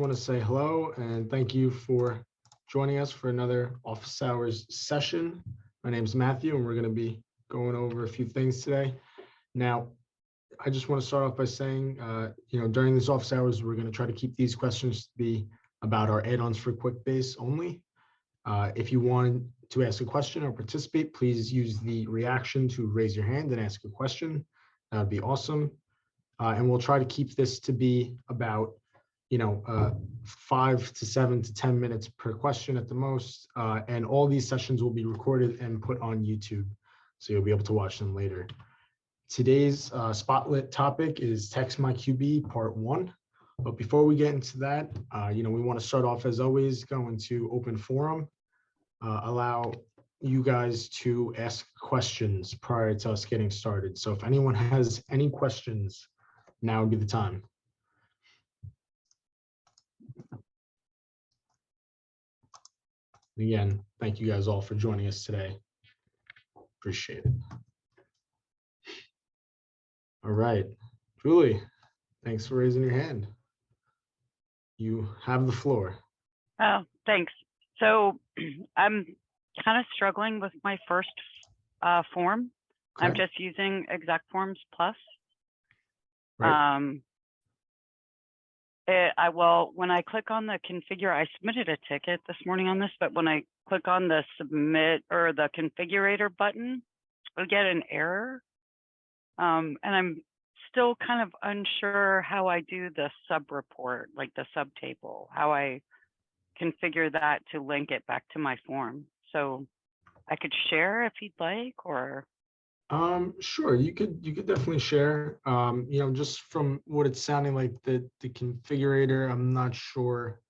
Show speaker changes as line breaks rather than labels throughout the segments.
want to say hello and thank you for joining us for another office hours session. My name is Matthew and we're going to be going over a few things today. Now, I just want to start off by saying, during these office hours, we're going to try to keep these questions to be about our add-ons for Quickbase only. If you want to ask a question or participate, please use the reaction to raise your hand and ask a question. That would be awesome. And we'll try to keep this to be about 5 to 7 to 10 minutes per question at the most. And all these sessions will be recorded and put on YouTube, so you'll be able to watch them later. Today's spotlight topic is Text My QB Part 1. But before we get into that, we want to start off, as always, going to open forum, allow you guys to ask questions prior to us getting started. So if anyone has any questions, now would be the time. Again, thank you guys all for joining us today. Appreciate it. All right, Julie, thanks for raising your hand. You have the floor.
Oh, thanks. So I'm kind of struggling with my first form. Okay. I'm just using Exec Forms Plus. Right. When I click on the configure, I submitted a ticket this morning on this, but when I click on the submit or the configurator button, I get an error. And I'm still kind of unsure how I do the sub report, like the sub table, how I configure that to link it back to my form. So I could share if you'd like, or
sure, you could definitely share. Just from what it's sounding like, the configurator, I'm not sure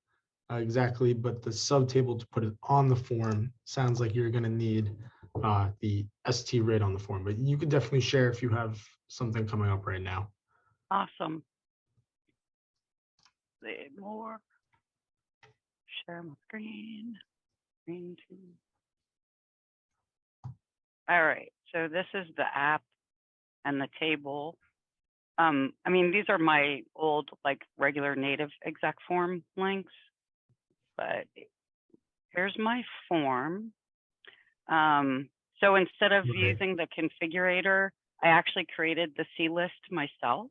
exactly, but the sub table to put it on the form sounds like you're going to need the ST rate on the form, but you could definitely share if you have something coming up right now.
Awesome. More. Share my screen. Screen two. All right. So this is the app and the table. These are my old, regular native exec form links, but here's my form. So instead of using the configurator, I actually created the C list myself.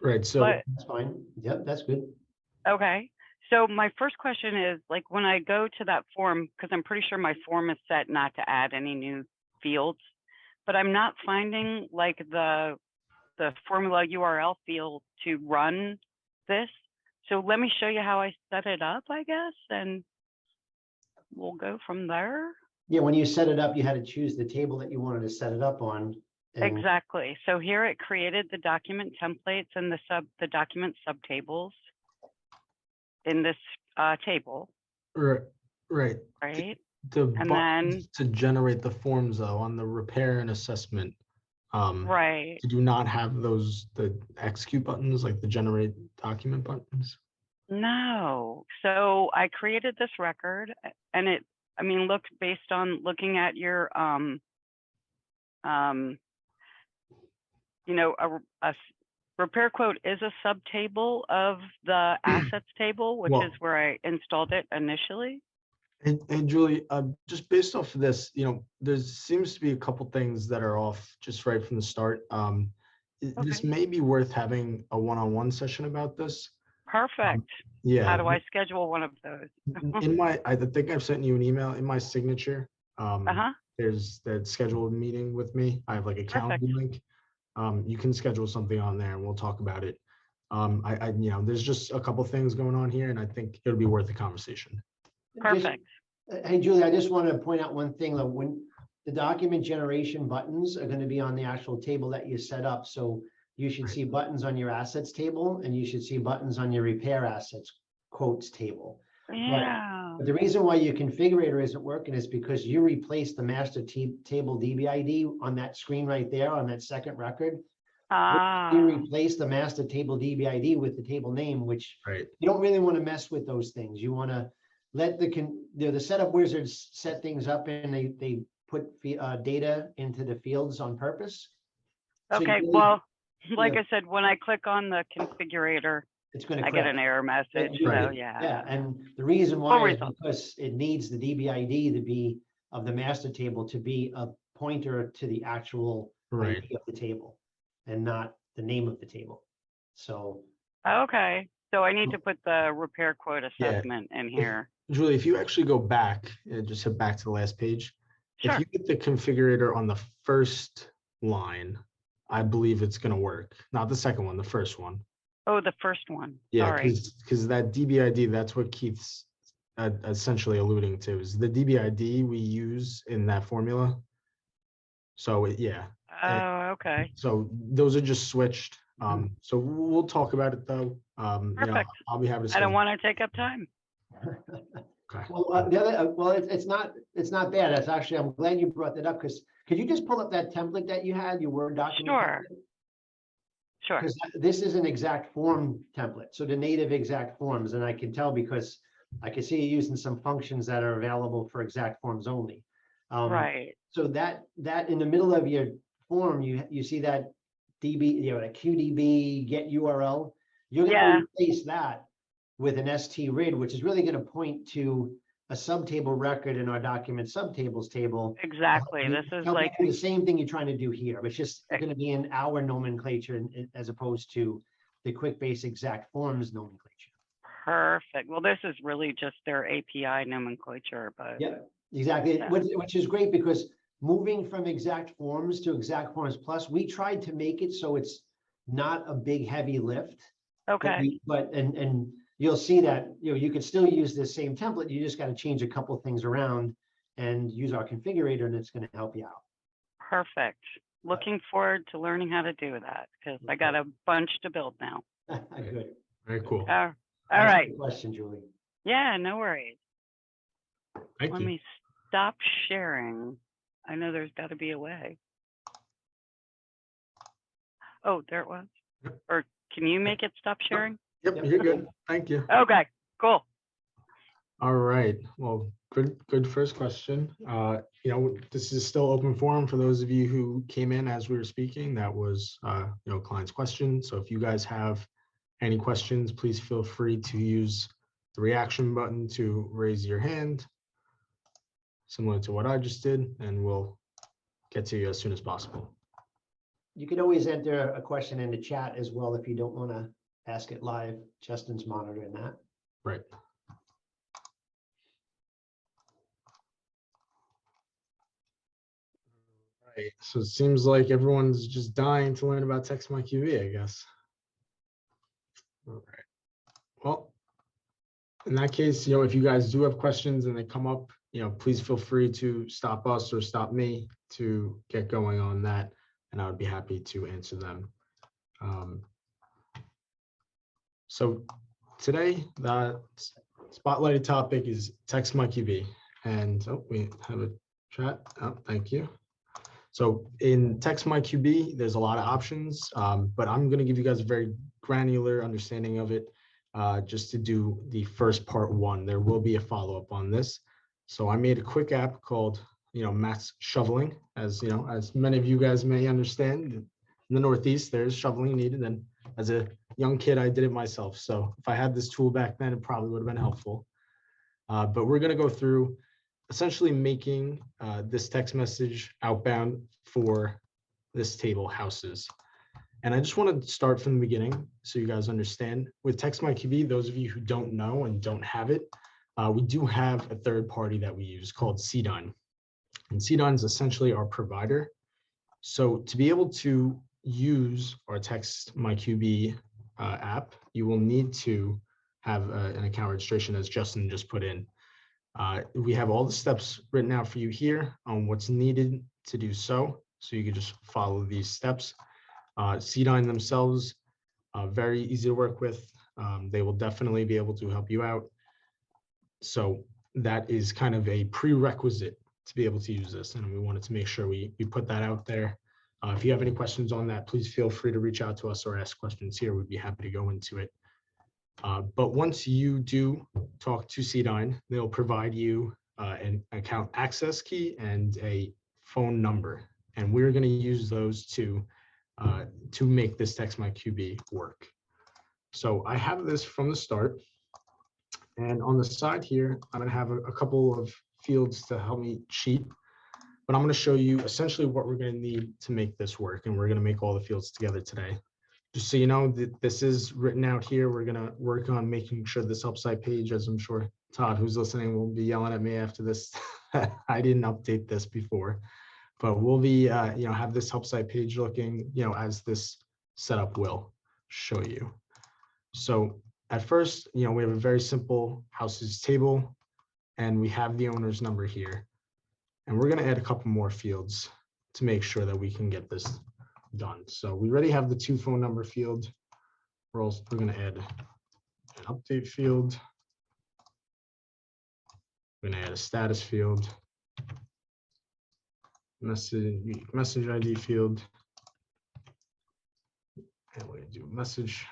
Right. So
that's fine. Yep, that's good.
Okay. So my first question is, when I go to that form, because I'm pretty sure my form is set not to add any new fields, but I'm not finding the formula URL field to run this. So let me show you how I set it up, I guess, and we'll go from there.
Yeah, when you set it up, you had to choose the table that you wanted to set it up on.
Exactly. So here it created the document templates and the document subtables in this table.
Right.
Right.
The buttons to generate the forms, though, on the repair and assessment.
Right.
Did you not have the execute buttons, like the generate document buttons?
No. So I created this record, and it, looked based on looking at your a repair quote is a subtable of the assets table, which is where I installed it initially.
And Julie, just based off of this, there seems to be a couple things that are off just right from the start. This may be worth having a one-on-one session about this.
Perfect.
Yeah.
How do I schedule one of those?
I think I've sent you an email in my signature. There's that scheduled meeting with me. I have a calendar link. You can schedule something on there and we'll talk about it. There's just a couple things going on here, and I think it'll be worth a conversation.
Perfect.
Hey, Julie, I just want to point out one thing. When the document generation buttons are going to be on the actual table that you set up. So you should see buttons on your assets table, and you should see buttons on your repair assets quotes table.
Yeah.
But the reason why your configurator isn't working is because you replaced the master table DBID on that screen right there on that second record. You replace the master table DBID with the table name, which you don't really want to mess with those things. You want to let the setup wizards set things up, and they put data into the fields on purpose.
Okay, so like I said, when I click on the configurator,
It's going to
I get
crash.
an error message, so
Right.
yeah.
Yeah, and the reason
Full
why is
result.
because it needs the DBID to be of the master table to be a pointer to the actual
Right.
ID of the table and not the name of the table. So
Okay, so I need to put the repair quote
Yeah.
assessment in here.
Julie, if you actually go back and just hit back to the last page,
Sure.
if you get the configurator on the first line, I believe it's going to work. Not the second one, the first one.
Oh, the first one.
Yeah,
Sorry.
because that DBID, that's what Keith's essentially alluding to, is the DBID we use in that formula. So yeah,
Oh, okay.
so those are just switched. So we'll talk about it though.
Perfect.
I'll be happy to.
I don't want to take up time.
Okay.
well, the other well, it's not bad. That's actually, I'm glad you brought that up, because could you just pull up that template that you had, your Word document?
Sure. Sure.
Because this is an exact form template, so the native exact forms, and I can tell because I can see you using some functions that are available for exact forms only.
Right.
So that in the middle of your form, you see that DB, that QDB get URL. You're going
Yeah.
to replace that with an STRID, which is really going to point to a subtable record in our document subtables table.
Exactly. This is like
the same thing you're trying to do here. It's just going to be in our nomenclature as opposed to the Quickbase exact forms nomenclature.
perfect. Well, this is really just their API nomenclature, but
Yeah, exactly.
Yeah.
Which is great, because moving from exact forms to exact forms plus, we tried to make it so it's not a big heavy lift.
okay.
But you'll see that, you can still use this same template. You just got to change a couple of things around and use our configurator, and it's going to help you out.
Perfect. Looking forward to learning how to do that because I got a bunch to build now.
Good.
Very cool.
All
Thanks for
right.
the question, Julie.
Yeah, no worries.
Thank
Let
you.
me stop sharing. I know there's got to be a way. Oh, there it was.
Yep.
Or can you make it stop sharing?
Yep, you're good. Thank you.
Okay, cool.
All right. Well, good first question. This is still open forum for those of you who came in as we were speaking. That was client's question. So if you guys have any questions, please feel free to use the reaction button to raise your hand, similar to what I just did, and we'll get to you as soon as possible.
You can always enter a question in the chat as well if you don't want to ask it live. Justin's monitoring that.
Right. Right. So it seems like everyone's just dying to learn about TextMyQB, I guess. All right. Well, in that case, if you guys do have questions and they come up, please feel free to stop us or stop me to get going on that, and I would be happy to answer them. So today, the spotlighted topic is TextMyQB, and we have a chat. Oh, thank you. So in TextMyQB, there's a lot of options, but I'm going to give you guys a very granular understanding of it, just to do the first part one. There will be a follow-up on this. So I made a quick app called, mass shoveling. As many of you guys may understand, in the Northeast, there's shoveling needed. And as a young kid, I did it myself. So if I had this tool back then, it probably would have been helpful. But we're going to go through essentially making this text message outbound for this table houses. And I just want to start from the beginning so you guys understand. With TextMyQB, those of you who don't know and don't have it, we do have a third party that we use called CDYNE. And CDYNE is essentially our provider. So to be able to use our TextMyQB app, you will need to have an account registration, as Justin just put in. We have all the steps written out for you here on what's needed to do so. So you can just follow these steps. CDYNE themselves, very easy to work with. They will definitely be able to help you out. So that is kind of a prerequisite to be able to use this. And we wanted to make sure we put that out there. If you have any questions on that, please feel free to reach out to us or ask questions here. We'd be happy to go into it. But once you do talk to CDYNE, they'll provide you an account access key and a phone number. And we're going to use those to make this TextMyQB work. So I have this from the start. And on the side here, I'm going to have a couple of fields to help me cheat. But I'm going to show you essentially what we're going to need to make this work. And we're going to make all the fields together today. Just so you know that this is written out here. We're going to work on making sure this help site page, as I'm sure Todd, who's listening, will be yelling at me after this. I didn't update this before, but we'll be, have this help site page looking, as this setup will show you. So at first, we have a very simple houses table, and we have the owner's number here. And we're going to add a couple more fields to make sure that we can get this done. So we already have the 2 phone number field. We're going to add an update field. We're going to add a status field, message ID field, and we're going to do message.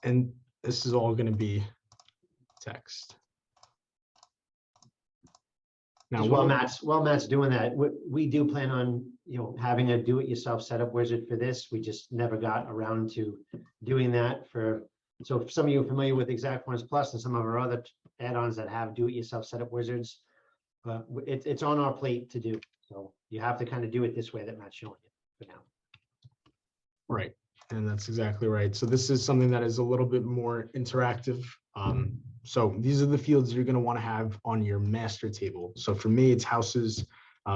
And this is all going to be text. Now,
While Matt's doing that, we do plan on, having a do-it-yourself setup wizard for this. We just never got around to doing that so if some of you are familiar with ExactPoints Plus and some of our other add-ons that have do-it-yourself setup wizards, it's on our plate to do. So you have to kind of do it this way that Matt's showing you for now.
Right. And that's exactly right. So this is something that is a little bit more interactive. So these are the fields you're going to want to have on your master table. So for me, it's houses.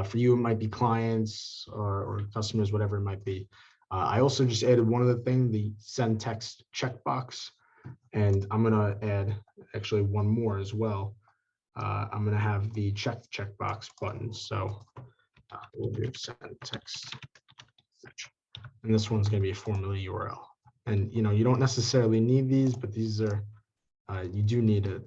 For you, it might be clients or customers, whatever it might be. I also just added one other thing, the send text checkbox. And I'm going to add actually one more as well. I'm going to have the checkbox button. So we'll do send text. And this one's going to be a formula URL. And, you don't necessarily need these, but these are, you do need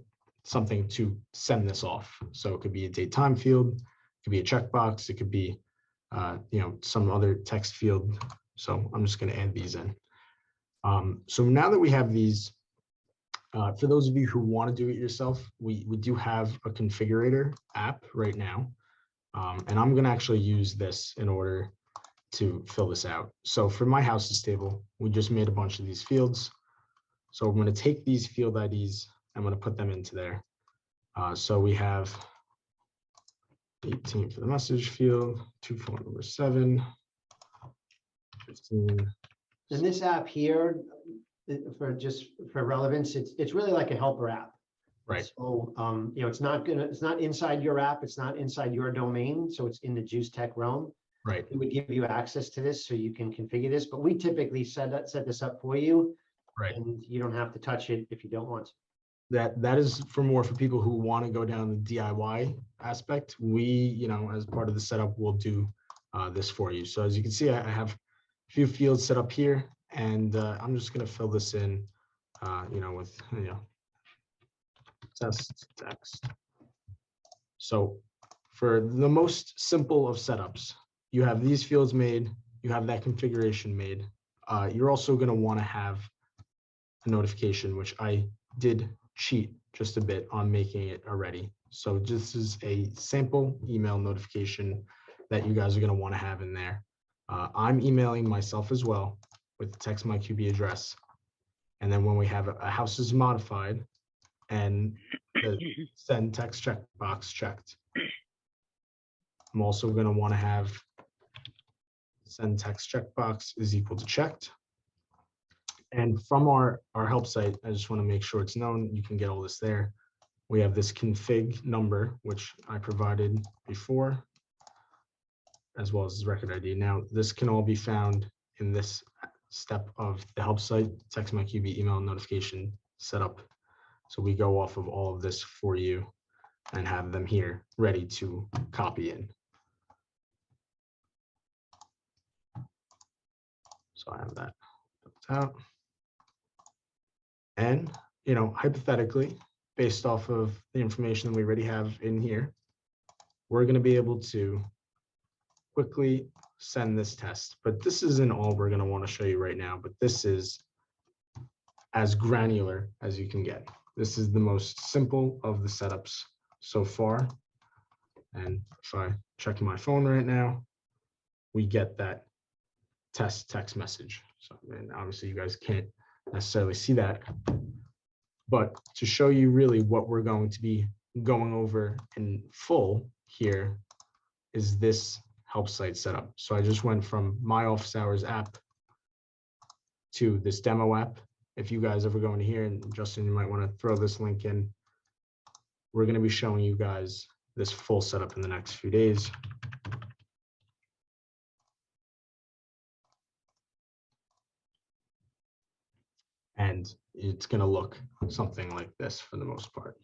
something to send this off. So it could be a date time field, it could be a checkbox, it could be, some other text field. So I'm just going to add these in. So now that we have these, for those of you who want to do it yourself, we do have a configurator app right now. And I'm going to actually use this in order to fill this out. So for my houses table, we just made a bunch of these fields. So I'm going to take these field IDs, I'm going to put them into there. So we have 18 for the message field, 2 phone number 7, 15.
And this app here, for relevance, it's really like a helper app.
Right.
So it's not inside your app, it's not inside your domain, so it's in the Juice Tech realm.
Right.
It would give you access to this so you can configure this, but we typically set this up for you.
Right.
And you don't have to touch it if you don't want to.
That is for people who want to go down the DIY aspect. We, as part of the setup, will do this for you. So as you can see, I have a few fields set up here, and I'm just going to fill this in, with, test text. So for the most simple of setups, you have these fields made, you have that configuration made. You're also going to want to have a notification, which I did cheat just a bit on making it already. So this is a sample email notification that you guys are going to want to have in there. I'm emailing myself as well with the text my QB address. And then when we have a house is modified and the send text checkbox checked, I'm also going to want to have send text checkbox is equal to checked. And from our help site, I just want to make sure it's known. You can get all this there. We have this config number, which I provided before, as well as record ID. Now, this can all be found in this step of the help site, text my QB email notification setup. So we go off of all of this for you and have them here ready to copy in. So I have that out. And, hypothetically, based off of the information that we already have in here, we're going to be able to quickly send this test. But this isn't all we're going to want to show you right now, but this is as granular as you can get. This is the most simple of the setups so far. And if I check my phone right now, we get that test text message. So, and obviously you guys can't necessarily see that, but to show you really what we're going to be going over in full here is this help site setup. So I just went from my office hours app to this demo app. If you guys ever go into here, and Justin, you might want to throw this link in, we're going to be showing you guys this full setup in the next few days. And it's going to look something like this for the most part.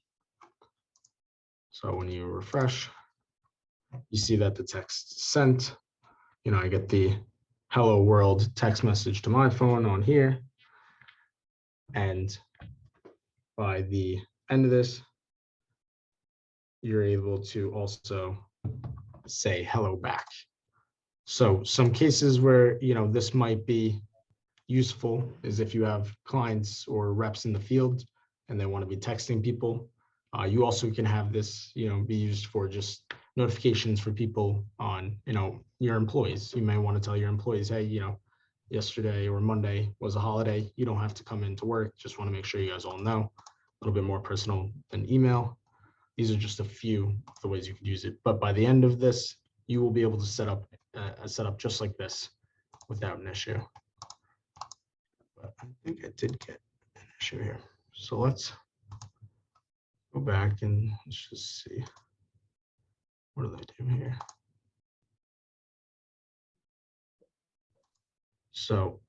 So when you refresh, you see that the text sent. You know, I get the hello world text message to my phone on here. And by the end of this, you're able to also say hello back. So some cases where, you know, this might be useful is if you have clients or reps in the field and they want to be texting people. You also can have this, you know, be used for just notifications for people on, you know, your employees. You may want to tell your employees, hey, you know, yesterday or Monday was a holiday. You don't have to come into work. Just want to make sure you guys all know. A little bit more personal than email. These are just a few of the ways you can use it. But by the end of this, you will be able to set up a setup just like this without an issue. But I think I did get an issue here. So let's go back and let's just see. What do they do here? So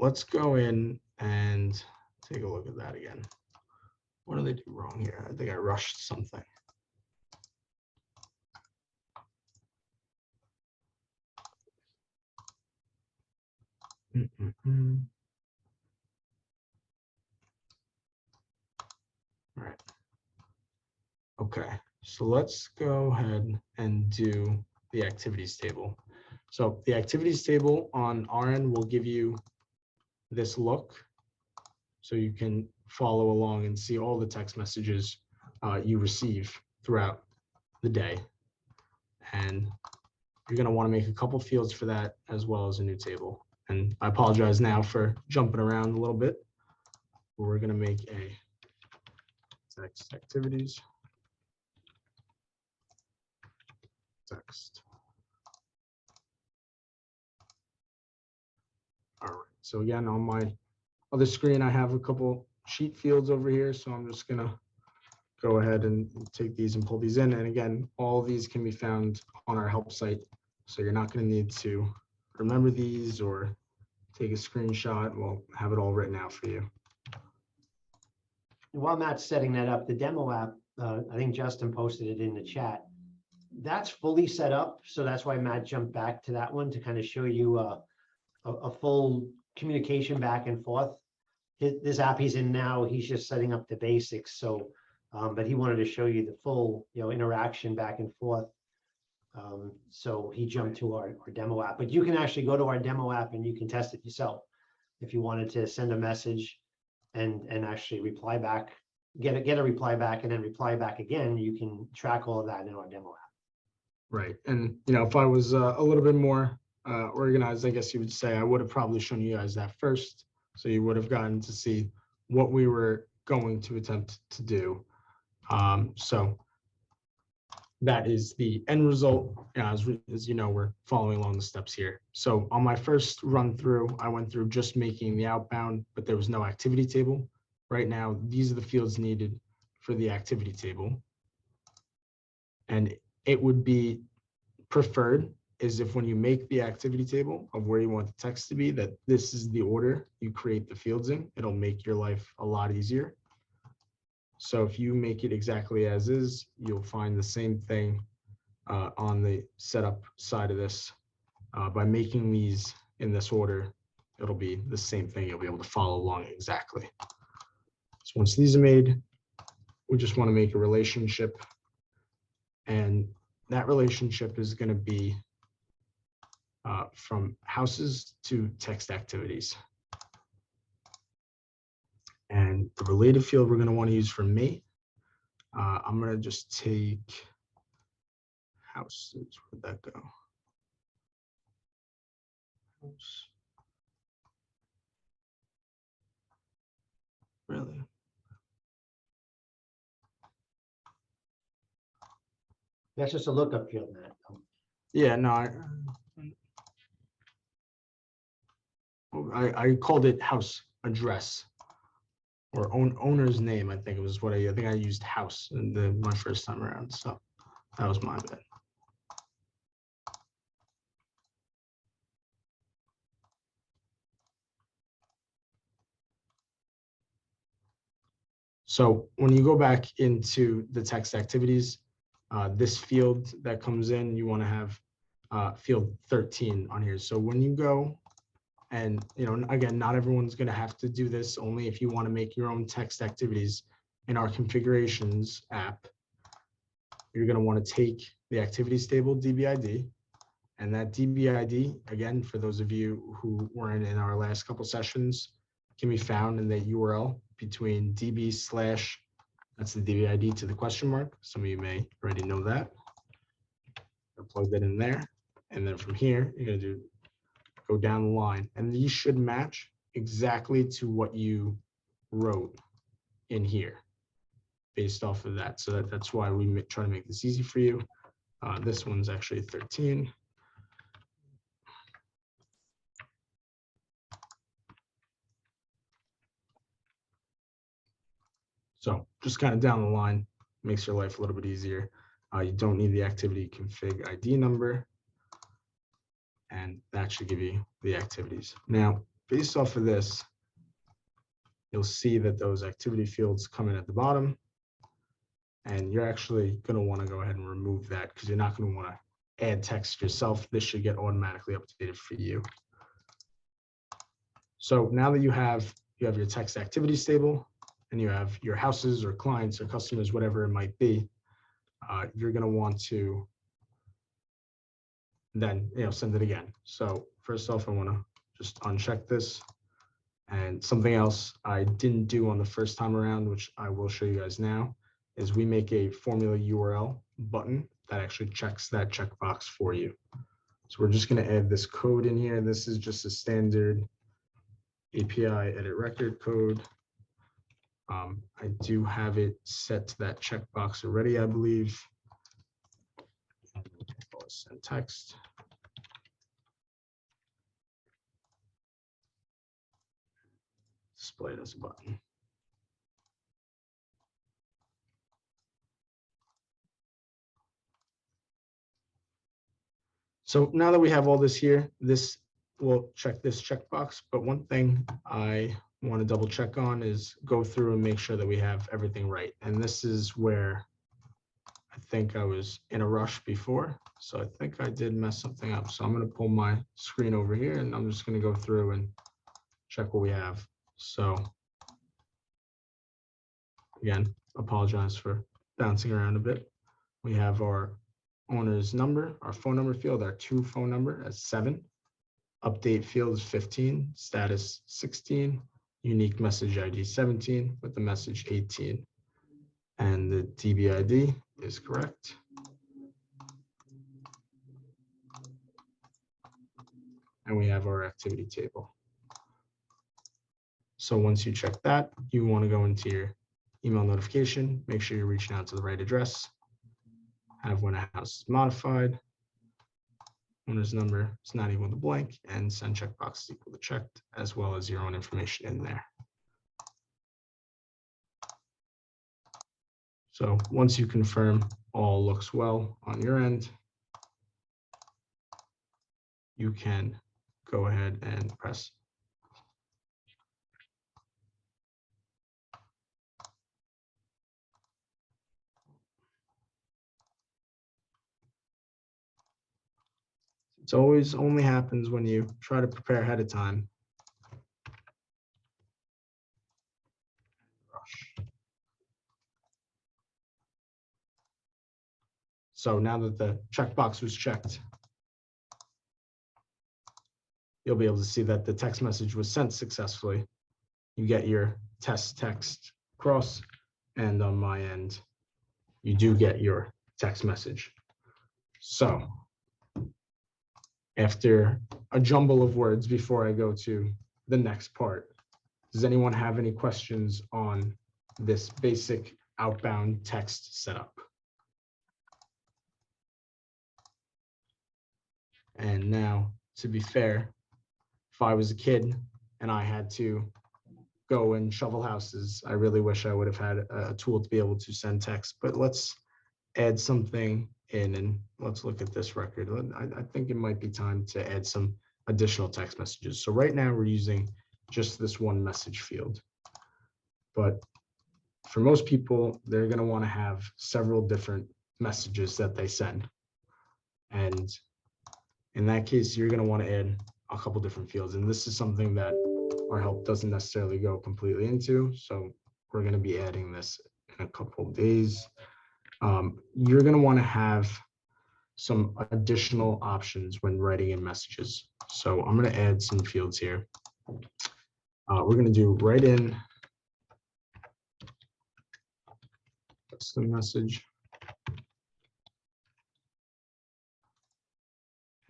let's go in and take a look at that again. What do they do wrong here? I think I rushed something. All right. Okay, so let's go ahead and do the activities table. So the activities table on our end will give you this look, so you can follow along and see all the text messages you receive throughout the day. And you're going to want to make a couple fields for that as well as a new table. And I apologize now for jumping around a little bit. We're going to make a text activities. Text. All right, so again, on my other screen, I have a couple sheet fields over here. So I'm just gonna go ahead and take these and pull these in. And again, all these can be found on our help site. So you're not gonna need to remember these or take a screenshot. We'll have it all written out for you.
While Matt's setting that up, the demo app, I think Justin posted it in the chat. That's fully set up. So that's why Matt jumped back to that one to kind of show you a full communication back and forth. This app he's in now, he's just setting up the basics. So, but he wanted to show you the full, you know, interaction back and forth. So he jumped to our demo app, but you can actually go to our demo app and you can test it yourself. If you wanted to send a message and actually reply back, get a reply back and then reply back again, you can track all of that in our demo app.
Right, and you know, if I was a little bit more organized, I guess you would say I would have probably shown you guys that first. So you would have gotten to see what we were going to attempt to do. So that is the end result. As you know, we're following along the steps here. So on my first run through, I went through just making the outbound, but there was no activity table. Right now, these are the fields needed for the activity table. And it would be preferred is if when you make the activity table of where you want the text to be, that this is the order you create the fields in. It'll make your life a lot easier. So if you make it exactly as is, you'll find the same thing on the setup side of this. By making these in this order, it'll be the same thing. You'll be able to follow along exactly. So once these are made, we just want to make a relationship. And that relationship is going to be from houses to text activities. And the related field we're going to want to use for me, I'm going to just take houses. Where'd that go? House.
That's just a lookup field, Matt.
Yeah, no, I called it house address or owner's name. I think it was what I think I used house in my first time around. So that was my bad. So when you go back into the text activities, this field that comes in, you want to have field 13 on here. So when you go and, again, not everyone's going to have to do this, only if you want to make your own text activities in our configurations app. You're going to want to take the activities table DBID, and that DBID, again, for those of you who weren't in our last couple sessions, can be found in the URL between DB/, that's the DBID to the question mark. Some of you may already know that. I'll plug that in there. And then from here, you're going to go down the line. And these should match exactly to what you wrote in here based off of that. So that's why we try to make this easy for you. This one's actually 13. So just kind of down the line, makes your life a little bit easier. You don't need the activity config ID number, and that should give you the activities. Now, based off of this, you'll see that those activity fields come in at the bottom, and you're actually going to want to go ahead and remove that because you're not going to want to add text yourself. This should get automatically updated for you. So now that you have your text activities table, and you have your houses or clients or customers, whatever it might be, you're going to want to then send it again. So first off, I want to just uncheck this. And something else I didn't do on the first time around, which I will show you guys now, is we make a formula URL button that actually checks that checkbox for you. So we're just going to add this code in here. This is just a standard API edit record code. I do have it set to that checkbox already, I believe. Send text. Display it as a button. So now that we have all this here, this will check this checkbox. But one thing I want to double check on is go through and make sure that we have everything right. And this is where I think I was in a rush before. So I think I did mess something up. So I'm going to pull my screen over here and I'm just going to go through and check what we have. So again, apologize for bouncing around a bit. We have our owner's number, our phone number field, our to phone number as 7. Update field is 15, status 16, unique message ID 17 with the message 18. And the DBID is correct. And we have our activity table. So once you check that, you want to go into your email notification, make sure you're reaching out to the right address, have when a house is modified, owner's number is not equal to blank, and send checkbox is equal to checked, as well as your own information in there. So once you confirm all looks well on your end, you can go ahead and press. It always only happens when you try to prepare ahead of time. So now that the checkbox was checked, you'll be able to see that the text message was sent successfully. You get your test text across, and on my end, you do get your text message. So after a jumble of words before I go to the next part, does anyone have any questions on this basic outbound text setup? And now, to be fair, if I was a kid and I had to go and shovel houses, I really wish I would have had a tool to be able to send text. But let's add something in and let's look at this record. I think it might be time to add some additional text messages. So right now we're using just this one message field. But for most people, they're going to want to have several different messages that they send. And in that case, you're going to want to add a couple different fields. And this is something that our help doesn't necessarily go completely into. So we're going to be adding this in a couple of days. You're going to want to have some additional options when writing in messages. So I'm going to add some fields here. We're going to do write in custom message.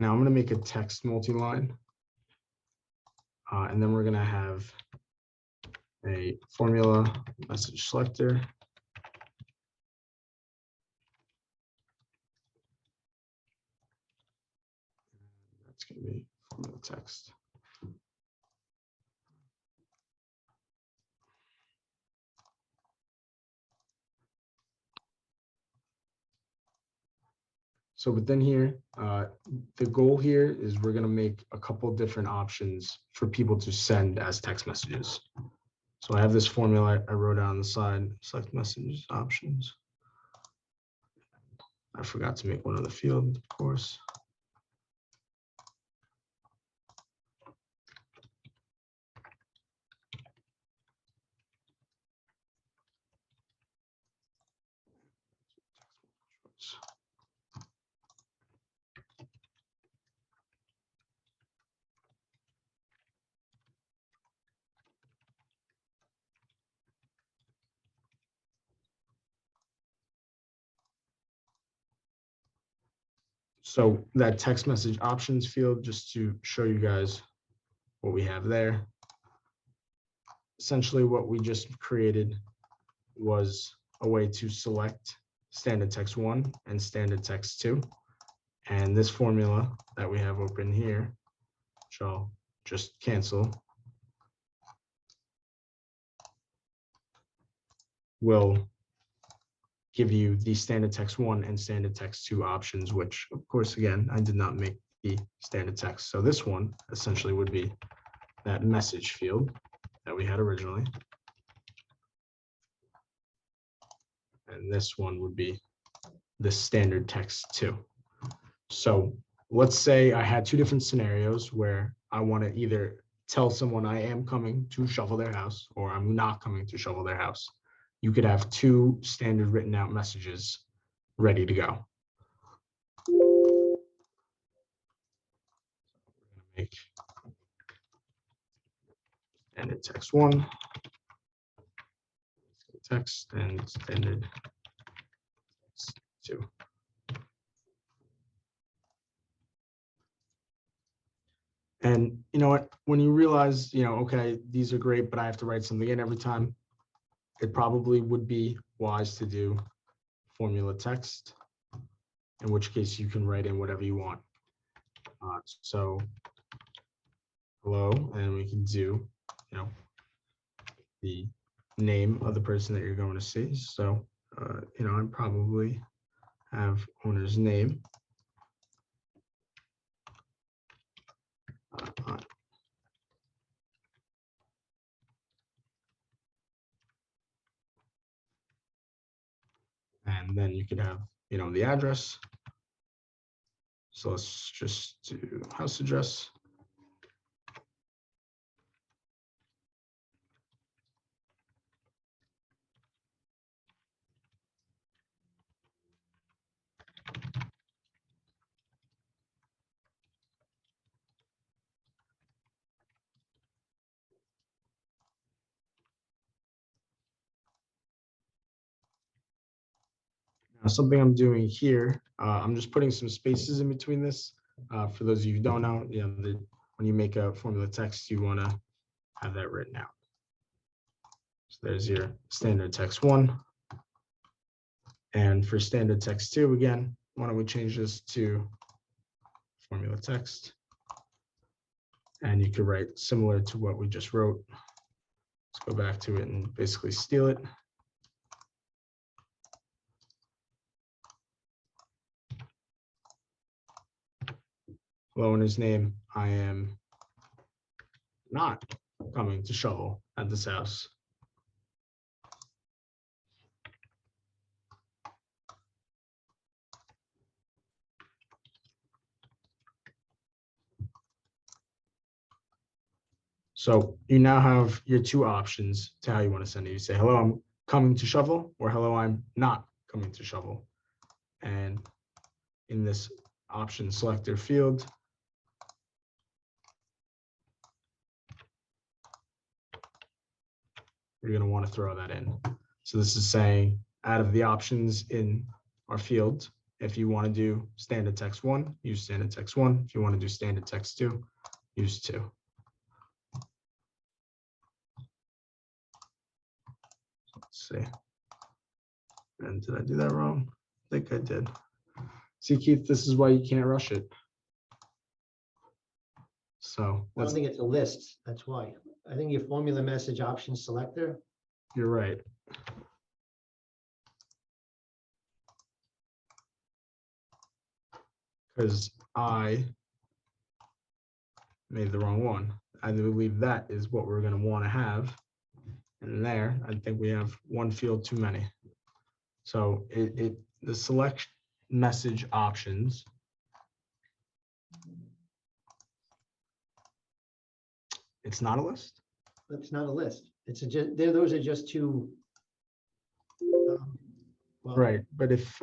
Now I'm going to make a text multi-line. And then we're going to have a formula message selector. That's going to be formula text. So within here, the goal here is we're going to make a couple different options for people to send as text messages. So I have this formula I wrote on the side, select messages options. I forgot to make one of the field, of course. So that text message options field, just to show you guys what we have there. Essentially what we just created was a way to select standard text 1 and standard text 2. And this formula that we have open here, which I'll just cancel, will give you the standard text 1 and standard text 2 options, which of course, again, I did not make the standard text. So this one essentially would be that message field that we had originally. And this one would be the standard text 2. So let's say I had two different scenarios where I want to either tell someone I am coming to shovel their house or I'm not coming to shovel their house. You could have two standard written out messages ready to go. Make standard text 1, text, and standard text 2. And you know what, when you realize, okay, these are great, but I have to write something in every time, it probably would be wise to do formula text, in which case you can write in whatever you want. So hello, and we can do, the name of the person that you're going to see. So, I probably have owner's name. And then you could have, the address. So let's just do house address. Now, something I'm doing here, I'm just putting some spaces in between this. For those of you who don't know, when you make a formula text, you want to have that written out. So there's your standard text 1. And for standard text 2, again, why don't we change this to formula text. And you could write similar to what we just wrote. Let's go back to it and basically steal it. Hello, in his name, I am not coming to shovel at this house. So you now have your two options to how you want to send it. You say, hello, I'm coming to shovel, or hello, I'm not coming to shovel. And in this option selector field, we're going to want to throw that in. So this is saying out of the options in our field, if you want to do standard text 1, use standard text 1. If you want to do standard text 2, use 2. Let's see. And did I do that wrong? I think I did. See, Keith, this is why you can't rush it. So
I don't think it's a list. That's why. I think your formula message option selector.
you're right. Because I made the wrong one. I believe that is what we're going to want to have. And there, I think we have one field too many. So the select message options. It's not a list.
That's not a list. It's just those are just two. Well,
Right. But if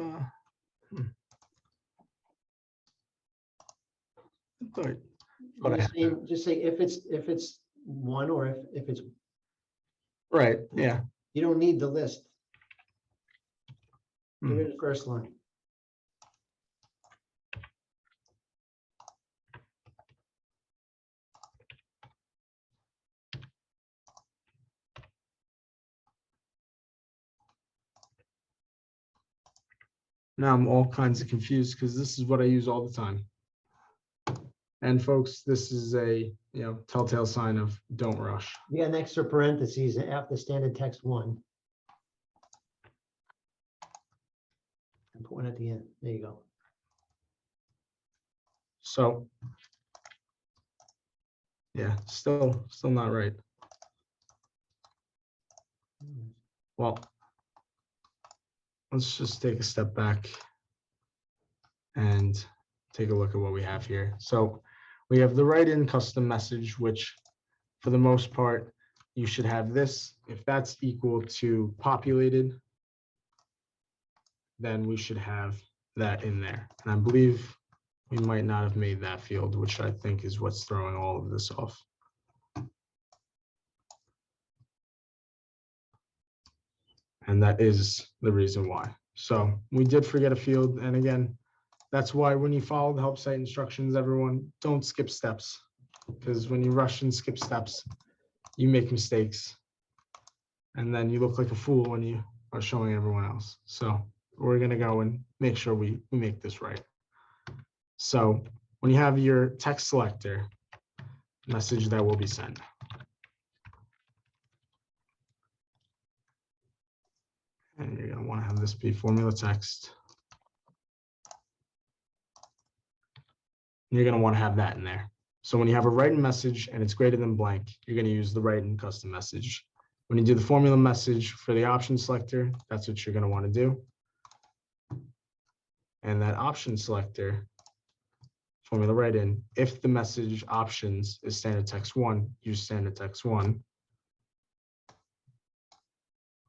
just say if it's one or if it's
right. Yeah.
you don't need the list. Get
Hmm.
rid of the first line.
Now I'm all kinds of confused because this is what I use all the time. And folks, this is a telltale sign of don't rush.
You got an extra parentheses after standard text 1. And put one at the end. There you go.
So yeah, still not right. Well, let's just take a step back and take a look at what we have here. So we have the write-in custom message, which for the most part, you should have this. If that's equal to populated, then we should have that in there. And I believe we might not have made that field, which I think is what's throwing all of this off. And that is the reason why. So we did forget a field. And again, that's why when you follow the help site instructions, everyone, don't skip steps. Because when you rush and skip steps, you make mistakes. And then you look like a fool when you are showing everyone else. So we're going to go and make sure we make this right. So when you have your text selector, message that will be sent. And you're going to want to have this be formula text. You're going to want to have that in there. So when you have a write-in message and it's greater than blank, you're going to use the write-in custom message. When you do the formula message for the option selector, that's what you're going to want to do. And that option selector, formula write-in, if the message options is standard text 1, use standard text 1.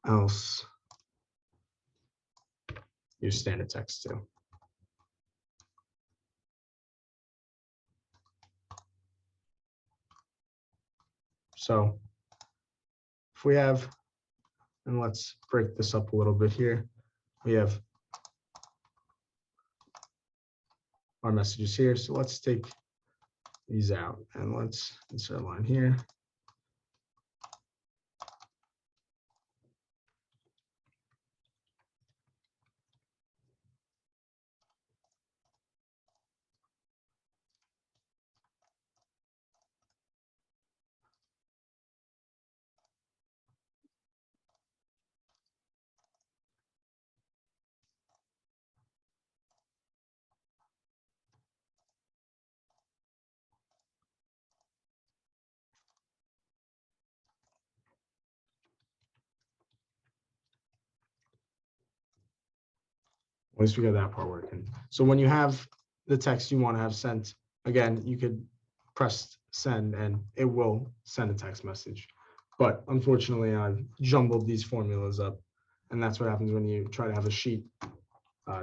Else, use standard text 2. So if we have, and let's break this up a little bit here, we have our messages here. So let's take these out and let's insert a line here. At least we got that part working. So when you have the text you want to have sent, again, you could press send and it will send a text message. But unfortunately, I've jumbled these formulas up. And that's what happens when you try to have a sheet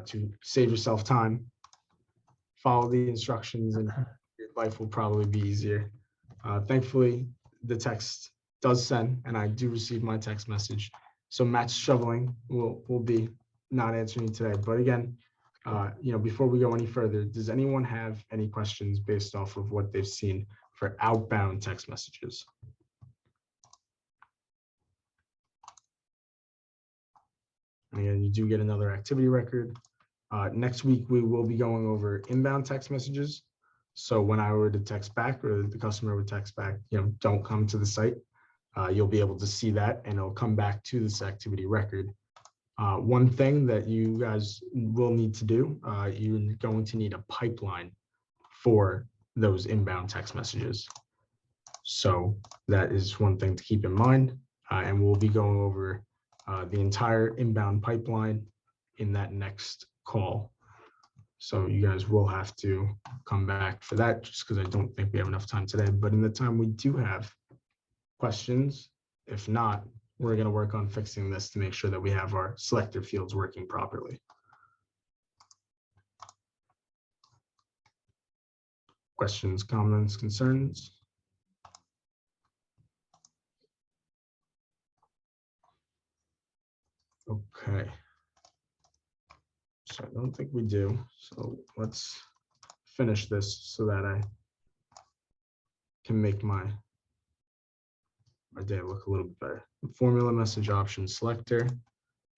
to save yourself time. Follow the instructions and your life will probably be easier. Thankfully, the text does send and I do receive my text message. So Matt's shoveling will be not answering you today. But again, before we go any further, does anyone have any questions based off of what they've seen for outbound text messages? And again, you do get another activity record. Next week, we will be going over inbound text messages. So when I were to text back or the customer would text back, don't come to the site, you'll be able to see that and it'll come back to this activity record. One thing that you guys will need to do, you're going to need a pipeline for those inbound text messages. So that is one thing to keep in mind. And we'll be going over the entire inbound pipeline in that next call. So you guys will have to come back for that just because I don't think we have enough time today. But in the time we do have questions, if not, we're going to work on fixing this to make sure that we have our selector fields working properly. Questions, comments, concerns? Okay. So I don't think we do. So let's finish this so that I can make my day look a little bit better. Formula message option selector,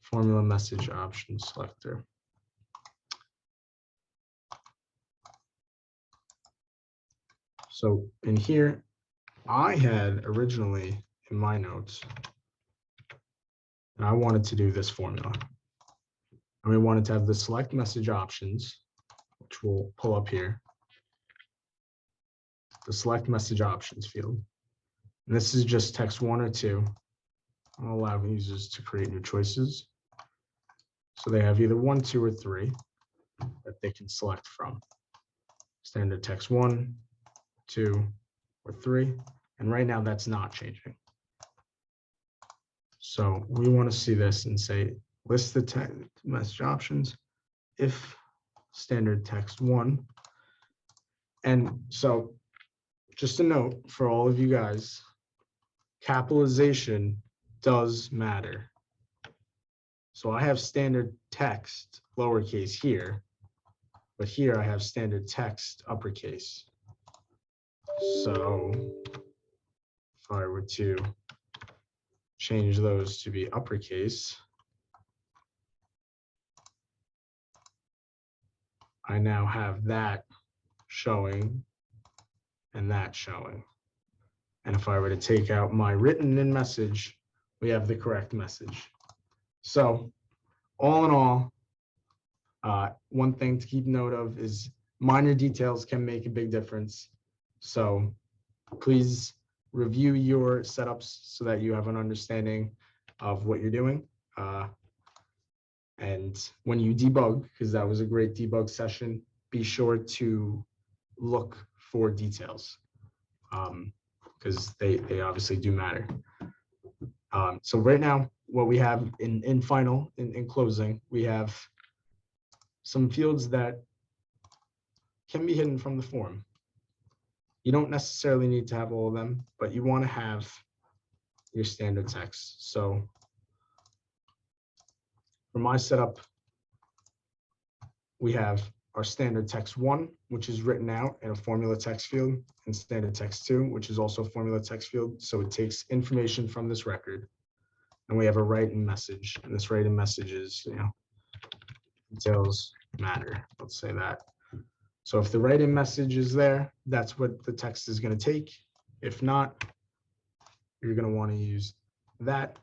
formula message option selector. So in here, I had originally in my notes, and I wanted to do this formula. And we wanted to have the select message options, which we'll pull up here. The select message options field. And this is just text 1 or 2. I'll allow users to create new choices. So they have either 1, 2, or 3 that they can select from. Standard text 1, 2, or 3. And right now that's not changing. So we want to see this and say, list the text message options if standard text 1. And so just a note for all of you guys, capitalization does matter. So I have standard text lowercase here, but here I have standard text uppercase. So if I were to change those to be uppercase, I now have that showing and that showing. And if I were to take out my written in message, we have the correct message. So all in all, one thing to keep note of is minor details can make a big difference. So please review your setups so that you have an understanding of what you're doing. And when you debug, because that was a great debug session, be sure to look for details because they obviously do matter. So right now, what we have in closing, we have some fields that can be hidden from the form. You don't necessarily need to have all of them, but you want to have your standard text. So for my setup, we have our standard text 1, which is written out in a formula text field, and standard text 2, which is also a formula text field. So it takes information from this record. And we have a write-in message, and this write-in message is, details matter. Let's say that. So if the write-in message is there, that's what the text is going to take. If not, you're going to want to use that,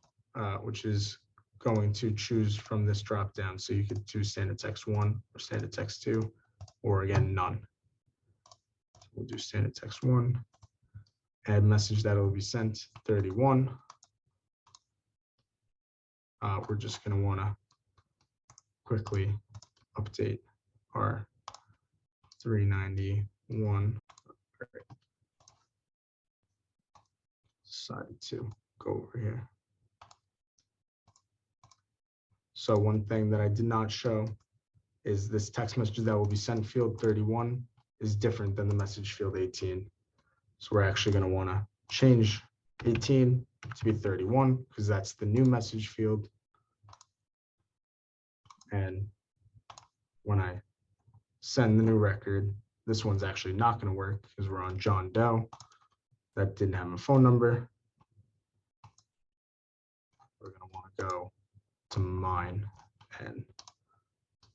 which is going to choose from this drop down. So you could choose standard text 1 or standard text 2, or again, none. We'll do standard text 1, add message that will be sent 31. We're just going to want to quickly update our 391. Decided to go over here. So one thing that I did not show is this text message that will be sent field 31 is different than the message field 18. So we're actually going to want to change 18 to be 31 because that's the new message field. And when I send the new record, this one's actually not going to work because we're on John Doe. That didn't have a phone number. We're going to want to go to mine and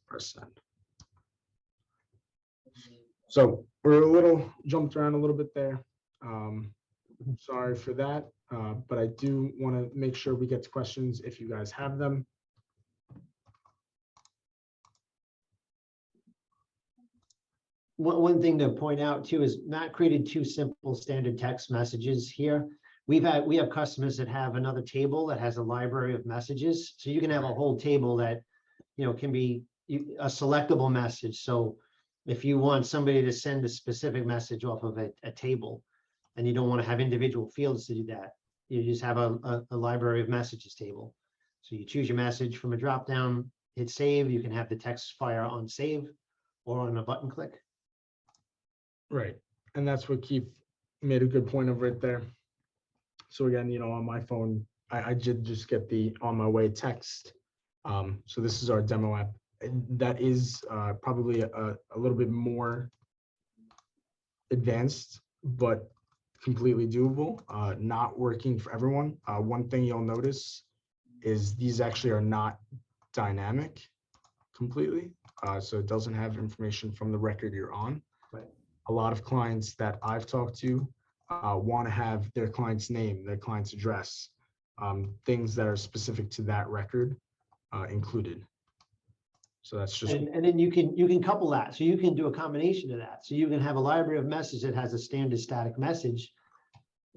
press send. So we're a little jumped around a little bit there. Sorry for that, but I do want to make sure we get to questions if you guys have them.
One thing to point out too is Matt created two simple standard text messages here. We have customers that have another table that has a library of messages. So you can have a whole table that, can be a selectable message. So if you want somebody to send a specific message off of a table and you don't want to have individual fields to do that, you just have a library of messages table. So you choose your message from a drop down, hit save. You can have the text fire on save or on a button click.
Right. And that's what Keith made a good point of right there. So again, on my phone, I did just get the on my way text. So this is our demo app. And that is probably a little bit more advanced, but completely doable, not working for everyone. One thing you'll notice is these actually are not dynamic completely. So it doesn't have information from the record you're on.
Right.
A lot of clients that I've talked to want to have their client's name, their client's address, things that are specific to that record included. So that's just.
And then you can couple that. So you can do a combination of that. So you can have a library of message that has a standard static message,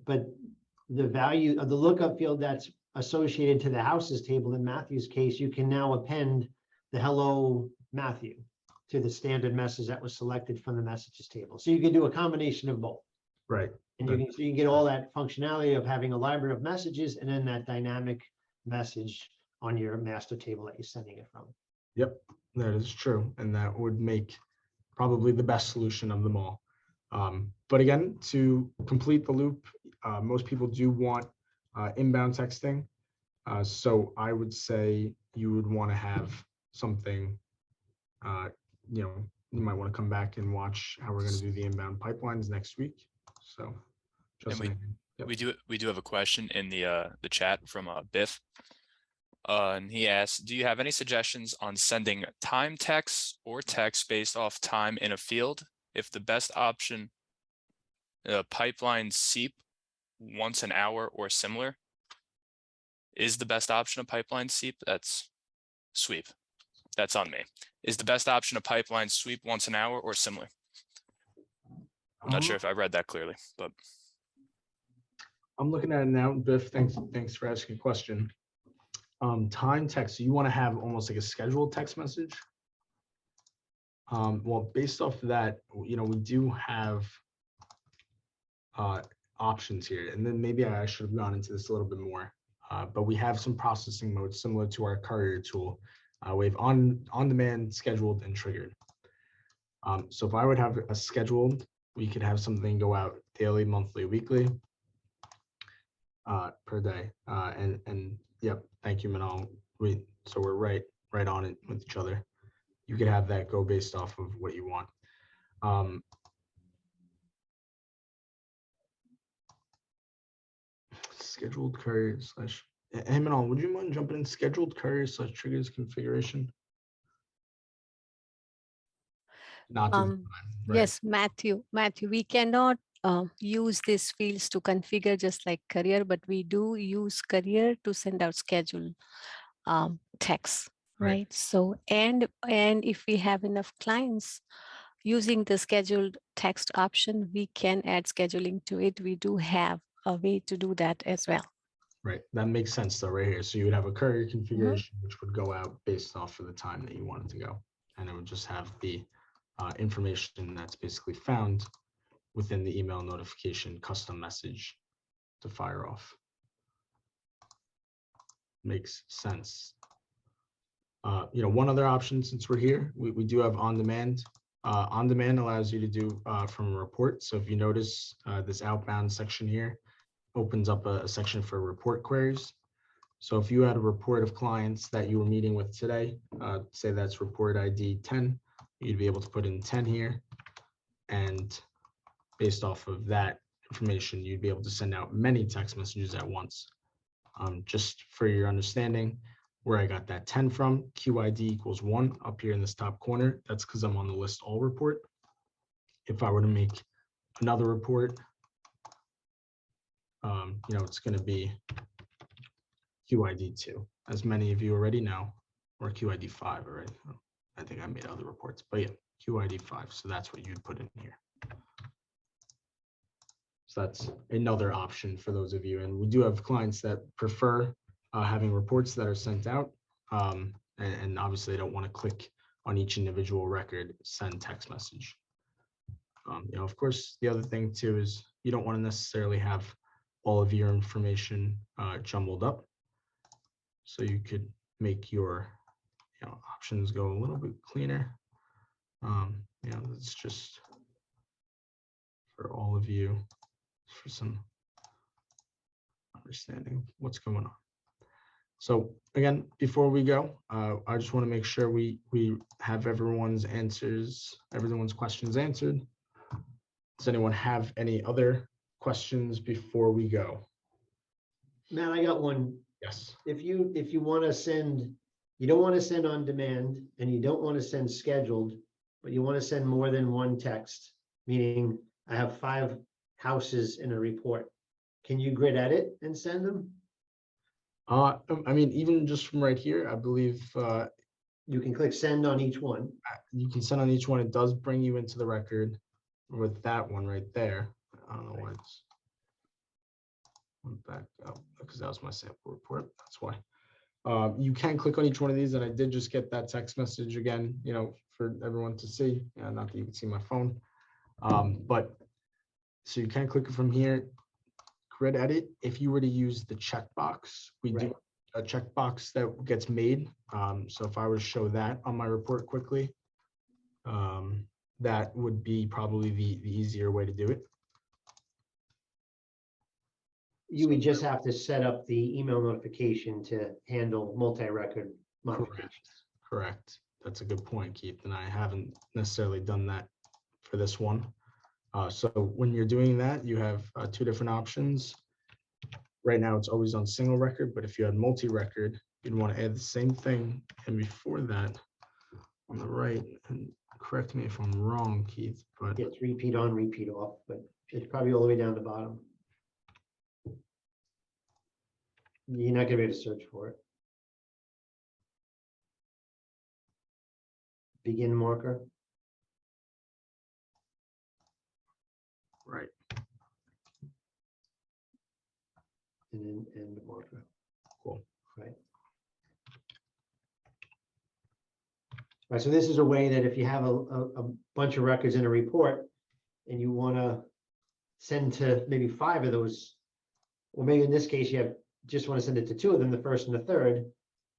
but the value of the lookup field that's associated to the houses table in Matthew's case, you can now append the hello Matthew to the standard message that was selected from the messages table. So you can do a combination of both.
Right.
And you can get all that functionality of having a library of messages and then that dynamic message on your master table that you're sending it from.
Yep, that is true. And that would make probably the best solution of them all. But again, to complete the loop, most people do want inbound texting. So I would say you would want to have something, you might want to come back and watch how we're going to do the inbound pipelines next week. So
we do have a question in the chat from Biff. And he asks, do you have any suggestions on sending time text or text based off time in a field? If the best option, pipeline SEEP once an hour or similar, is the best option a pipeline SEEP? That's sweep. That's on me. Is the best option a pipeline sweep once an hour or similar? I'm not sure if I read that clearly, but
I'm looking at it now. Biff, thanks for asking a question. Time text, so you want to have almost like a scheduled text message. Well, based off of that, we do have options here, and then maybe I should have gone into this a little bit more. But we have some processing modes similar to our courier tool. We have on-demand, scheduled, and triggered. So if I would have a scheduled, we could have something go out daily, monthly, weekly, per day. And yep, thank you, Manal. So we're right on it with each other. You could have that go based off of what you want. Scheduled courier slash. Hey, Manal, would you mind jumping in scheduled courier slash triggers configuration? Not to right?
Yes, Matthew, we cannot use these fields to configure just like courier, but we do use courier to send out scheduled text, right? So, and if we have enough clients using the scheduled text option, we can add scheduling to it. We do have a way to do that as well.
Right, that makes sense though right here. So you would have a courier configuration which would go out based off of the time that you want it to go. and it would just have the information that's basically found within the email notification custom message to fire off. Makes sense. One other option, since we're here, we do have on demand. On demand allows you to do from a report. So if you notice this outbound section here opens up a section for report queries. So if you had a report of clients that you were meeting with today, say that's report ID 10, you'd be able to put in 10 here. And based off of that information, you'd be able to send out many text messages at once. Just for your understanding, where I got that 10 from, QID equals 1 up here in this top corner. That's because I'm on the list all report. If I were to make another report, it's going to be QID 2, as many of you already know, or QID 5 already. I think I made other reports, but yeah, QID 5. So that's what you'd put in here. So that's another option for those of you. And we do have clients that prefer having reports that are sent out. And obviously they don't want to click on each individual record, send text message. Of course, the other thing too is you don't want to necessarily have all of your information jumbled up. So you could make your options go a little bit cleaner. It's just for all of you for some understanding of what's going on. So again, before we go, I just want to make sure we have everyone's questions answered. Does anyone have any other questions before we go?
Matt, I got one.
Yes.
If you want to send, you don't want to send on demand and you don't want to send scheduled, but you want to send more than one text, meaning I have 5 houses in a report. Can you grid edit and send them?
Even just from right here, I believe
you can click send on each one.
You can send on each one. It does bring you into the record with that one right there. I don't know why it's went back up, because that was my sample report. That's why. You can click on each one of these, and I did just get that text message again, for everyone to see. Not that you can see my phone. But so you can click it from here. Grid edit. If you were to use the checkbox, we do a checkbox that gets made. So if I were to show that on my report quickly, that would be probably the easier way to do it.
You would just have to set up the email notification to handle multi-record modifications.
Correct. That's a good point, Keith. And I haven't necessarily done that for this one. So when you're doing that, you have 2 different options. Right now, it's always on single record, but if you had multi-record, you'd want to add the same thing. And before that, on the right, and correct me if I'm wrong, Keith, but
it's repeat on, repeat off, but it's probably all the way down the bottom. You're not gonna be able to search for it. Begin marker.
right.
And then end marker.
Cool.
Right. Right. So this is a way that if you have a bunch of records in a report and you want to send to maybe 5 of those, or maybe in this case, you just want to send it to 2 of them, the first and the third,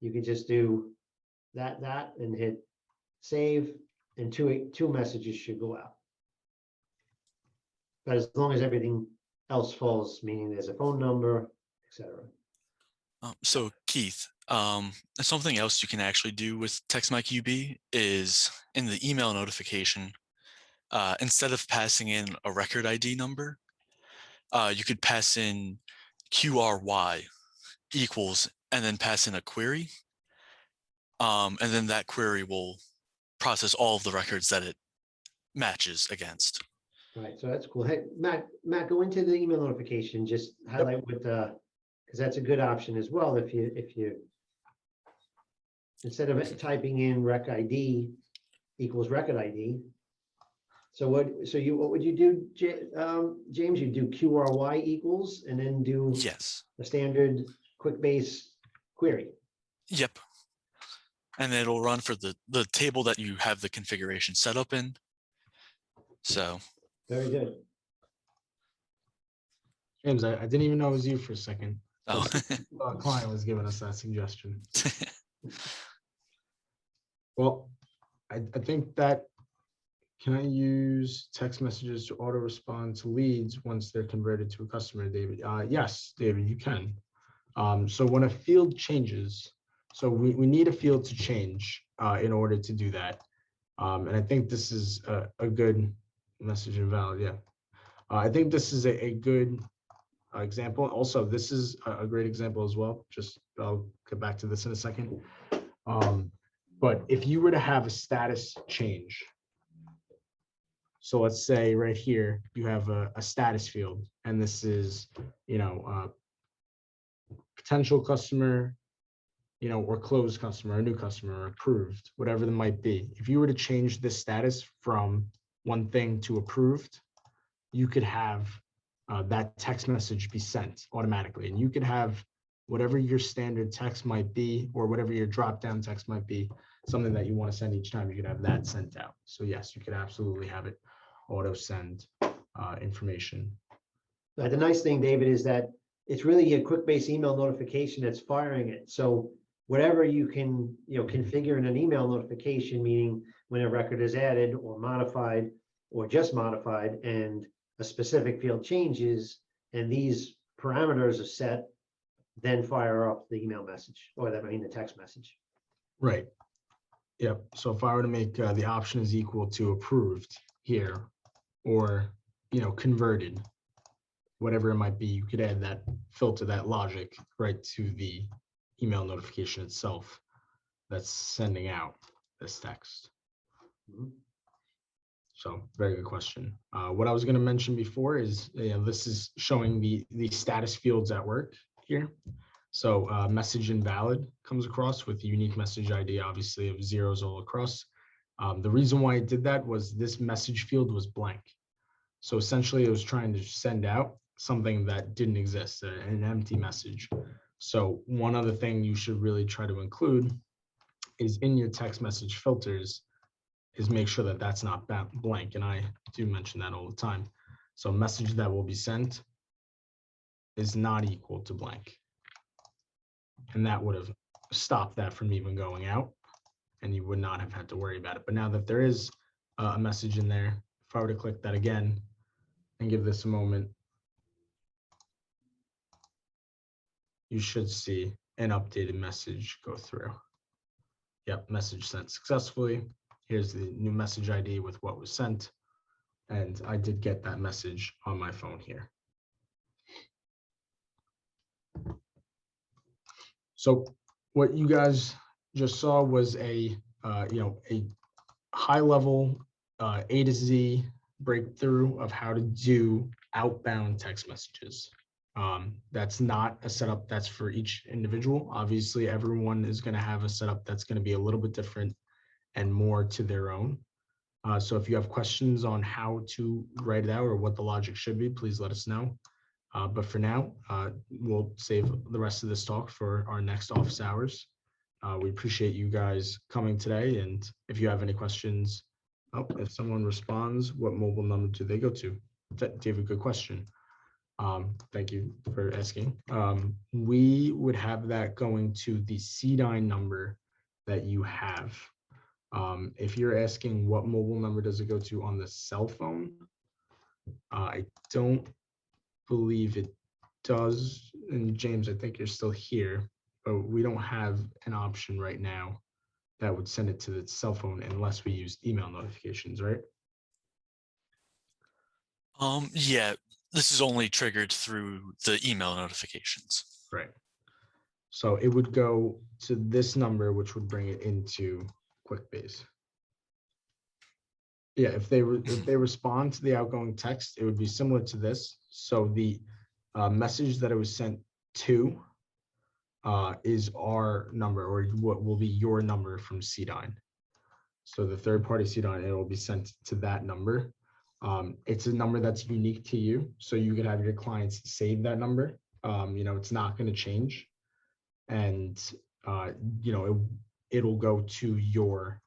you can just do that, and hit save, and two messages should go out. But as long as everything else falls, meaning there's a phone number, etc.
So Keith, something else you can actually do with TextMyQB is in the email notification, instead of passing in a record ID number, you could pass in QRY equals, and then pass in a query. And then that query will process all of the records that it matches against.
Right, so that's cool. Hey, Matt, go into the email notification, just highlight what because that's a good option as well. If you instead of typing in rec ID equals record ID. So what would you do, James? You do QRY equals and then do
Yes.
a standard Quickbase query.
Yep.
and it'll run for the table that you have the configuration set up in. So
Very good.
James, I didn't even know it was you for a second.
oh.
Our client was giving us that suggestion. Well, I think that, can I use text messages to auto respond to leads once they're converted to a customer, David? Yes, David, you can. So when a field changes, so we need a field to change in order to do that. And I think this is a good message invalid. Yeah. I think this is a good example. Also, this is a great example as well. Just I'll get back to this in a second. But if you were to have a status change, so let's say right here, you have a status field, and this is, potential customer, or closed customer, or new customer, or approved, whatever that might be. If you were to change this status from one thing to approved, you could have that text message be sent automatically. And you could have whatever your standard text might be, or whatever your drop-down text might be, something that you want to send each time, you could have that sent out. So yes, you could absolutely have it auto send information.
The nice thing, David, is that it's really a Quickbase email notification that's firing it. So whatever you can, configure in an email notification, meaning when a record is added or modified or just modified and a specific field changes and these parameters are set, then fire up the email message, or the text message.
Right. Yep. So if I were to make the option is equal to approved here, or, converted, whatever it might be, you could add that filter, that logic right to the email notification itself that's sending out this text. So very good question. What I was going to mention before is, this is showing the status fields at work here. So message invalid comes across with a unique message ID, obviously of zeros all across. The reason why it did that was this message field was blank. So essentially it was trying to send out something that didn't exist, an empty message. So one other thing you should really try to include is in your text message filters is make sure that that's not blank. And I do mention that all the time. So a message that will be sent is not equal to blank. And that would have stopped that from even going out, and you would not have had to worry about it. But now that there is a message in there, if I were to click that again and give this a moment, you should see an updated message go through. Yep, message sent successfully. Here's the new message ID with what was sent. And I did get that message on my phone here. So what you guys just saw was a high level A to Z breakthrough of how to do outbound text messages. That's not a setup that's for each individual. Obviously, everyone is going to have a setup that's going to be a little bit different and more to their own. So if you have questions on how to write it out or what the logic should be, please let us know. But for now, we'll save the rest of this talk for our next office hours. We appreciate you guys coming today. And if you have any questions, if someone responds, what mobile number do they go to? David, good question. Thank you for asking. We would have that going to the CDYNE number that you have. If you're asking what mobile number does it go to on the cell phone, I don't believe it does. And James, I think you're still here, but we don't have an option right now that would send it to the cell phone unless we use email notifications, right?
Yeah, this is only triggered through the email notifications.
Right. So it would go to this number, which would bring it into Quickbase. Yeah, if they respond to the outgoing text, it would be similar to this. So the message that it was sent to is our number, or what will be your number from CDYNE. So the third-party CDYNE, it will be sent to that number. It's a number that's unique to you, so you could have your clients save that number. It's not going to change, and it'll go to your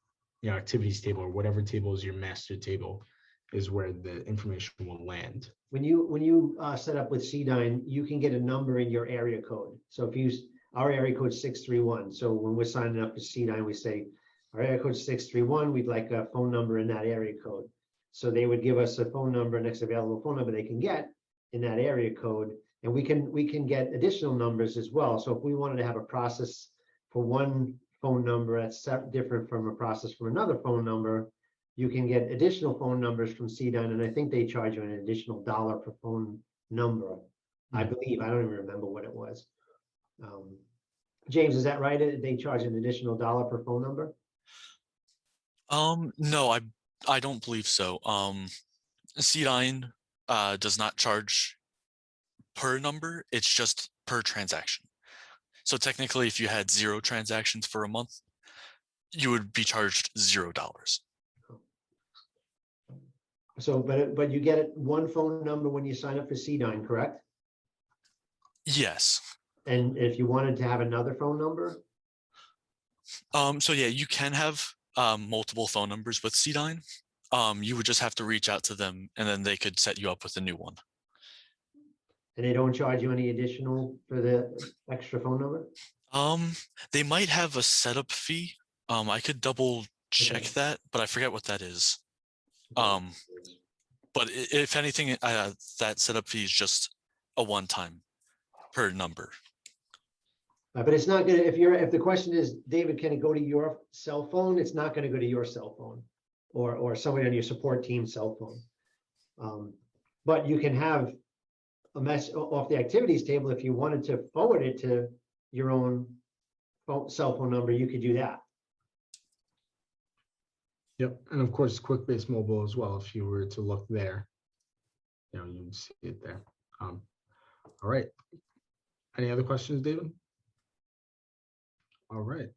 activities table, or whatever table is your master table is where the information will land.
When you set up with CDYNE, you can get a number in your area code. So if you our area code 631. So when we're signing up for CDYNE, we say our area code 631. We'd like a phone number in that area code. So they would give us a phone number, next available phone number they can get in that area code, and we can get additional numbers as well. So if we wanted to have a process for one phone number that's different from a process for another phone number, you can get additional phone numbers from CDYNE, and I think they charge you an additional $1 per phone number. I believe, I don't even remember what it was. James, is that right? They charge an additional $1 per phone number?
No, I don't believe so. CDYNE does not charge per number, it's just per transaction. So technically, if you had 0 transactions for a month, you would be charged $0.
So, but you get one phone number when you sign up for CDYNE, correct?
Yes.
And if you wanted to have another phone number?
So yeah, you can have multiple phone numbers with CDYNE. You would just have to reach out to them, and then they could set you up with a new one.
And they don't charge you any additional for the extra phone number?
They might have a setup fee. I could double check
Okay.
that, but I forget what that is. But if anything, that setup fee is just a one-time per number.
But it's not gonna, if the question is, David, can it go to your cell phone? It's not gonna go to your cell phone or somebody on your support team's cell phone. But you can have a mess off the activities table. If you wanted to forward it to your own cell phone number, you could do that.
Yep, and of course, Quickbase Mobile as well. If you were to look there, you'd see it there. All right. Any other questions, David? All right.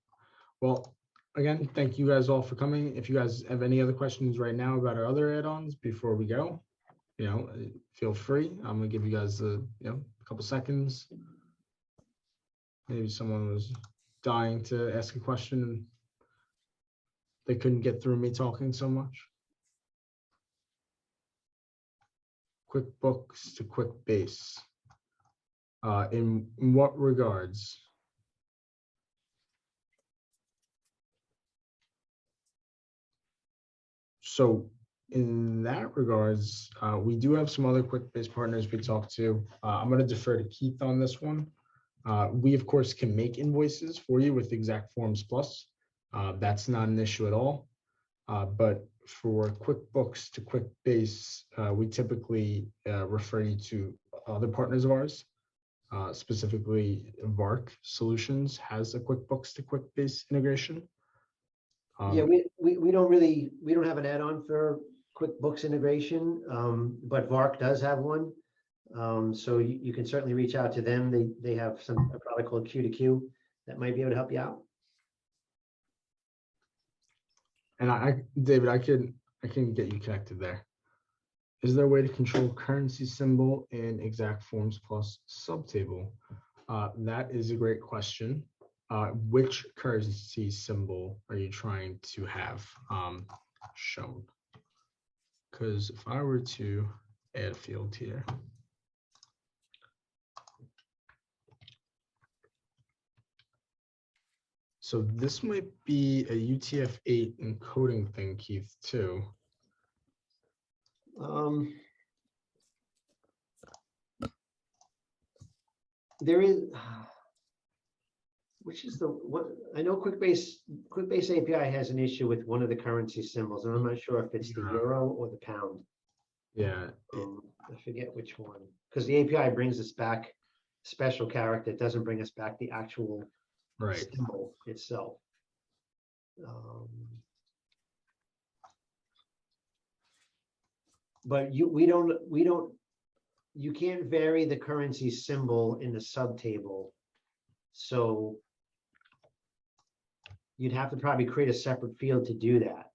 Well, again, thank you guys all for coming. If you guys have any other questions right now about our other add-ons before we go, feel free. I'm gonna give you guys a couple seconds. Maybe someone was dying to ask a question and they couldn't get through me talking so much. QuickBooks to Quickbase. In what regards? So in that regards, we do have some other Quickbase partners we talked to. I'm going to defer to Keith on this one. We, of course, can make invoices for you with Exact Forms Plus. That's not an issue at all. But for QuickBooks to Quickbase, we typically refer you to other partners of ours. Specifically, VARC Solutions has a QuickBooks to Quickbase integration.
Yeah, we don't have an add-on for QuickBooks integration, but VARC does have one. So you can certainly reach out to them. They have a product called Q2Q that might be able to help you out.
And David, I can get you connected there. Is there a way to control currency symbol in Exact Forms Plus subtable? That is a great question. Which currency symbol are you trying to have shown? Because if I were to add a field here, so this might be a UTF-8 encoding thing, Keith, too.
There is, which is what I know Quickbase API has an issue with one of the currency symbols, and I'm not sure if it's the euro or the pound.
Yeah.
I forget which one, because the API brings us back special character. It doesn't bring us back the actual symbol itself. But you can't vary the currency symbol in the subtable. So you'd have to probably create a separate field to do that.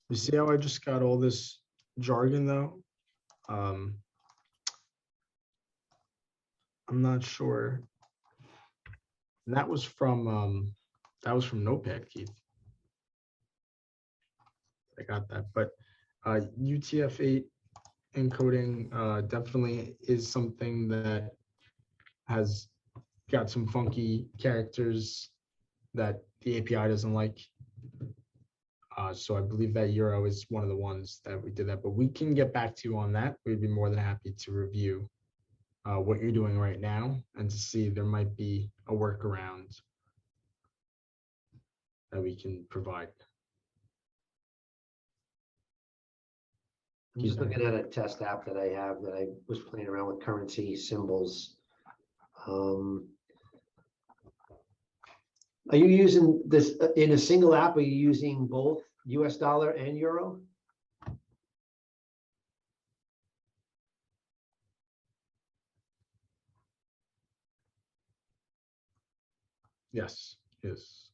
You see how I just got all this jargon though? I'm not sure. And that was from That was from Notepad, Keith. I got that, but UTF-8 encoding definitely is something that has got some funky characters that the API doesn't like. So I believe that Euro is one of the ones that we did that, but we can get back to you on that. We'd be more than happy to review what you're doing right now and to see if there might be a workaround that we can provide.
I'm just looking at a test app that I have that I was playing around with currency symbols. Are you using this in a single app? Are you using both US dollar and euro?
Yes, yes.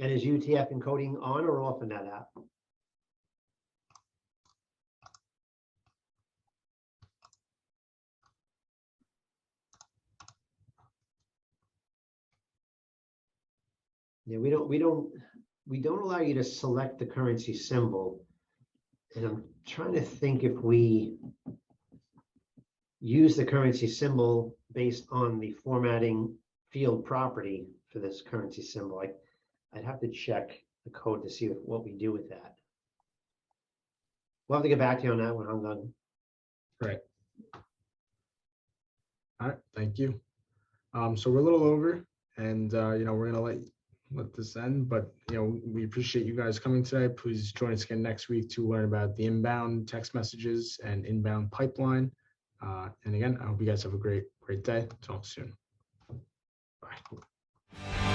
And is UTF encoding on or off in that app? Yeah, we don't allow you to select the currency symbol. And I'm trying to think if we use the currency symbol based on the formatting field property for this currency symbol. I'd have to check the code to see what we do with that. We'll have to get back to you on that one. I'm done.
Right. All right, thank you. So we're a little over, and we're gonna let this end, but we appreciate you guys coming today. Please join us again next week to learn about the inbound text messages and inbound pipeline. And again, I hope you guys have a great day. Talk soon. Bye.